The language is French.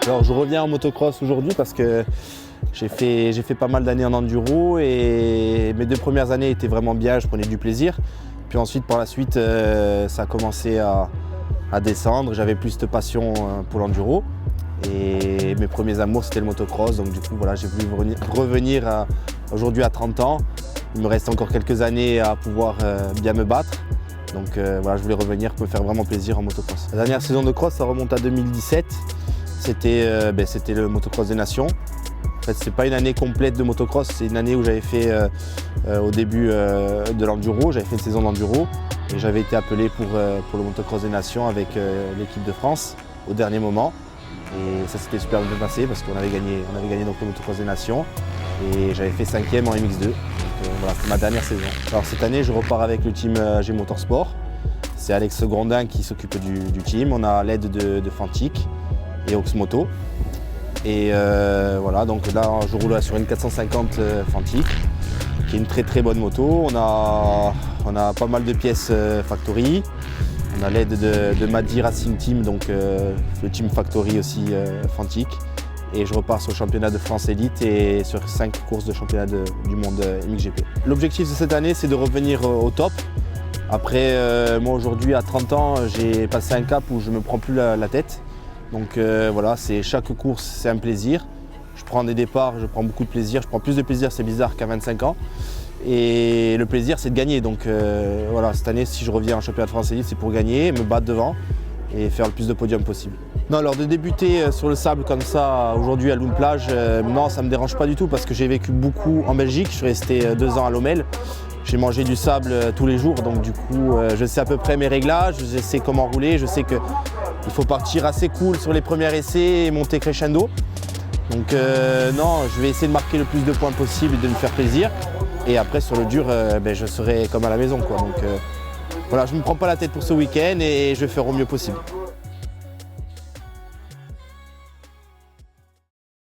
Alors je reviens en motocross aujourd'hui parce que j'ai fait pas mal d'années en enduro et mes 2 premières années étaient vraiment bien, je prenais du plaisir. Puis ensuite par la suite ça a commencé à descendre, j'avais plus de passion pour l'enduro. Et mes premiers amours c'était le motocross, donc du coup voilà, j'ai voulu revenir aujourd'hui à 30 ans. Il me reste encore quelques années à pouvoir bien me battre. Donc voilà, je voulais revenir pour me faire vraiment plaisir en motocross. La dernière saison de cross, ça remonte à 2017. C'était le motocross des nations. En fait, c'est pas une année complète de motocross, c'est une année où j'avais fait au début de l'enduro, j'avais fait une saison d'enduro et j'avais été appelé pour le motocross des nations avec l'équipe de France au dernier moment. Et ça s'était super bien passé parce qu'on avait gagné donc le motocross des nations et j'avais fait 5e en MX2. Donc voilà, c'est ma dernière saison. Alors cette année, je repars avec le team AG Motorsport. C'est Alex Grondin qui s'occupe du team. On a l'aide de Fantic et Oxmoto. Et voilà, donc là je roule sur une 450 Fantic, qui est une très bonne moto. On a pas mal de pièces factory. On a l'aide de Madi Racing Team, donc le team factory aussi Fantic. Et je repars sur le championnat de France Elite et sur 5 courses de championnat du monde MXGP. L'objectif de cette année, c'est de revenir au top. Après, moi aujourd'hui à 30 ans, j'ai passé un cap où je ne me prends plus la tête. Donc voilà, chaque course, c'est un plaisir. Je prends des départs, je prends beaucoup de plaisir. Je prends plus de plaisir, c'est bizarre, qu'à 25 ans. Et le plaisir, c'est de gagner. Donc voilà, cette année, si je reviens en championnat de France Elite, c'est pour gagner, me battre devant et faire le plus de podiums possible. Non, alors de débuter sur le sable comme ça, aujourd'hui à Loon Plage, non, ça ne me dérange pas du tout parce que j'ai vécu beaucoup en Belgique. Je suis resté 2 ans à Lommel. J'ai mangé du sable tous les jours, donc du coup, je sais à peu près mes réglages, je sais comment rouler, je sais qu'il faut partir assez cool sur les premiers essais et monter crescendo. Donc non, je vais essayer de marquer le plus de points possible et de me faire plaisir. Et après sur le dur, je serai comme à la maison, quoi. Donc voilà, je ne me prends pas la tête pour ce week-end et je vais faire au mieux possible.